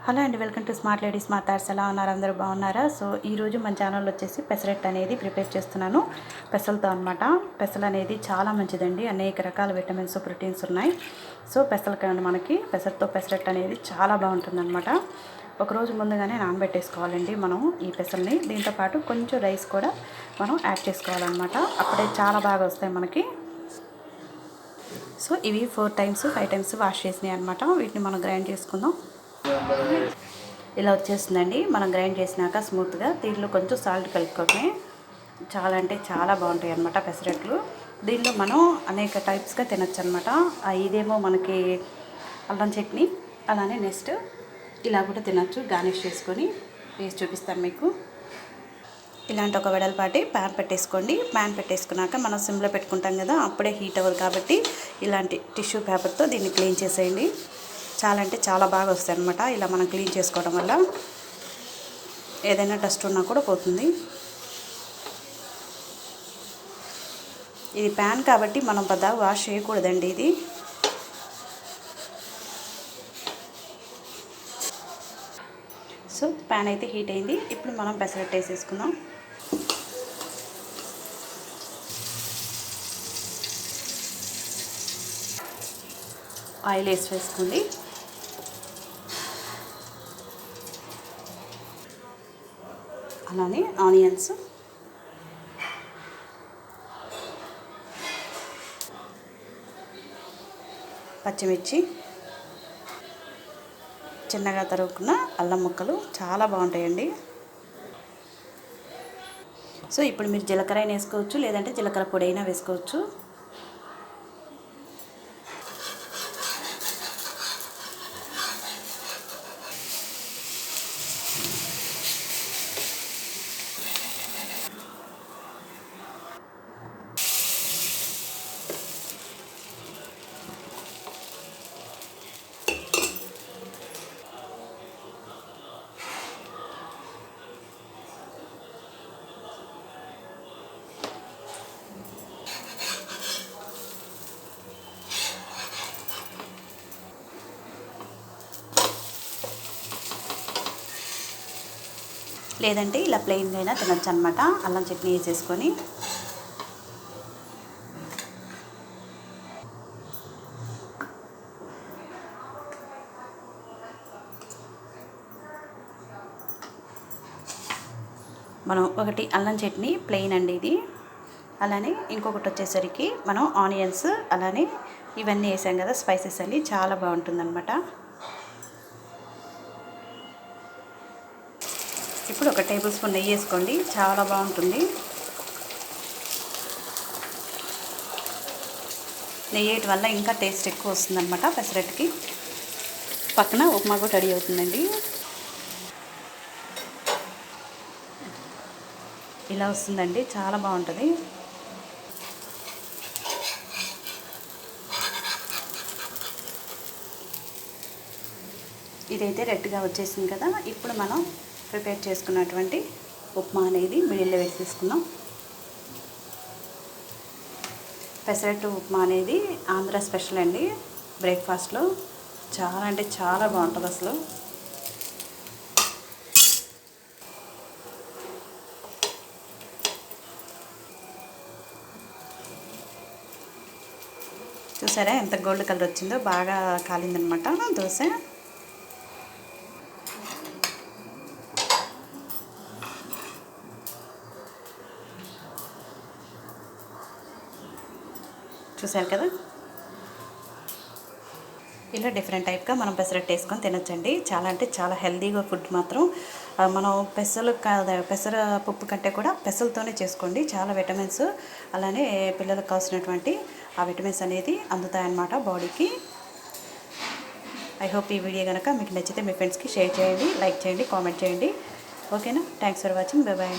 Hello అండి, welcome to smart ladies మాట్లాడ్స్. ఎలా ఉన్నారు? అందరూ బాగున్నారా? సో ఈరోజు మన ఛానల్లో వచ్చేసి పెసరట్టు అనేది ప్రిపేర్ చేస్తున్నాను పెసలతో అనమాట. పెసలు అనేది చాలా మంచిదండి, అనేక రకాల విటమిన్స్ ప్రోటీన్స్ ఉన్నాయి. సో పెసలకండి మనకి పెసరతో పెసరట్టు అనేది చాలా బాగుంటుందన్నమాట. ఒకరోజు ముందుగానే నానబెట్టేసుకోవాలండి మనం ఈ పెసల్ని. దీంతోపాటు కొంచెం రైస్ కూడా మనం యాడ్ చేసుకోవాలన్నమాట. అప్పుడే చాలా బాగా వస్తాయి మనకి. సో ఇవి 4 టైమ్స్ 5 టైమ్స్ వాష్ చేసినాయి అనమాట. వీటిని మనం గ్రైండ్ చేసుకుందాం. ఇలా వచ్చేస్తుందండి. మనం గ్రైండ్ చేసినాక స్మూత్గా దీంట్లో కొంచెం సాల్ట్ కలుపుకొని చాలా అంటే చాలా బాగుంటాయి అన్నమాట పెసరట్లు. దీనిలో మనం అనేక టైప్స్గా తినచ్చు అనమాట. ఇదేమో మనకి అల్లం చట్నీ, అలానే నెక్స్ట్ ఇలా కూడా తినచ్చు. గార్నిష్ చేసుకొని వేసి చూపిస్తాను మీకు. ఇలాంటి ఒక వెడల్పాటి ప్యాన్ పెట్టేసుకోండి. ప్యాన్ పెట్టేసుకున్నాక మనం సిమ్లో పెట్టుకుంటాం కదా, అప్పుడే హీట్ అవ్వదు కాబట్టి ఇలాంటి టిష్యూ పేపర్తో దీన్ని క్లీన్ చేసేయండి. చాలా అంటే చాలా బాగా వస్తాయి అన్నమాట. ఇలా మనం క్లీన్ చేసుకోవడం వల్ల ఏదైనా డస్ట్ ఉన్నా కూడా పోతుంది. ఇది ప్యాన్ కాబట్టి మనం పెద్ద వాష్ చేయకూడదండి. ఇది సో ప్యాన్ అయితే హీట్ అయింది. ఇప్పుడు మనం పెసరట్టు వేసేసుకుందాం. ఆయిల్ వేసుకోండి. అలానే ఆనియన్స్, పచ్చిమిర్చి, చిన్నగా తరుగుకున్న అల్లం ముక్కలు చాలా బాగుంటాయండి. సో ఇప్పుడు మీరు జీలకర్ర అయినా వేసుకోవచ్చు, లేదంటే జీలకర్ర పొడి అయినా వేసుకోవచ్చు. లేదంటే ఇలా ప్లెయిన్గా అయినా తినచ్చు అనమాట. అల్లం చట్నీ వేసేసుకొని మనం ఒకటి అల్లం చట్నీ ప్లెయిన్ అండి ఇది. అలానే ఇంకొకటి వచ్చేసరికి మనం ఆనియన్స్ అలానే ఇవన్నీ వేసాం కదా స్పైసెస్ అన్ని, చాలా బాగుంటుందన్నమాట. ఇప్పుడు ఒక టేబుల్ స్పూన్ నెయ్యి వేసుకోండి, చాలా బాగుంటుంది. నెయ్యి వేయటం వల్ల ఇంకా టేస్ట్ ఎక్కువ వస్తుందన్నమాట పెసరట్టుకి. పక్కన ఉప్మా కూడా రెడీ అవుతుందండి. ఇలా వస్తుందండి, చాలా బాగుంటుంది. ఇదైతే రెడ్గా వచ్చేసింది కదా. ఇప్పుడు మనం ప్రిపేర్ చేసుకున్నటువంటి ఉప్మా అనేది మిడిల్లో వేసేసుకుందాం. పెసరట్టు ఉప్మా అనేది ఆంధ్ర స్పెషల్ అండి. బ్రేక్ఫాస్ట్లో చాలా అంటే చాలా బాగుంటుంది అసలు. చూసారా ఎంత గోల్డ్ కలర్ వచ్చిందో, బాగా కాలిందనమాట దోశ. చూసారు కదా, ఇలా డిఫరెంట్ టైప్గా మనం పెసరట్టు వేసుకొని తినొచ్చండి. చాలా అంటే చాలా హెల్తీగా ఫుడ్ మాత్రం. మనం పెసర పప్పు కంటే కూడా పెసలతోనే చేసుకోండి. చాలా విటమిన్స్, అలానే పిల్లలకు కావాల్సినటువంటి ఆ విటమిన్స్ అనేది అందుతాయన్నమాట బాడీకి. ఐ హోప్ ఈ వీడియో కనుక మీకు నచ్చితే మీ ఫ్రెండ్స్కి షేర్ చేయండి, లైక్ చేయండి, కామెంట్ చేయండి. ఓకేనా? Thanks for watching. Bye bye.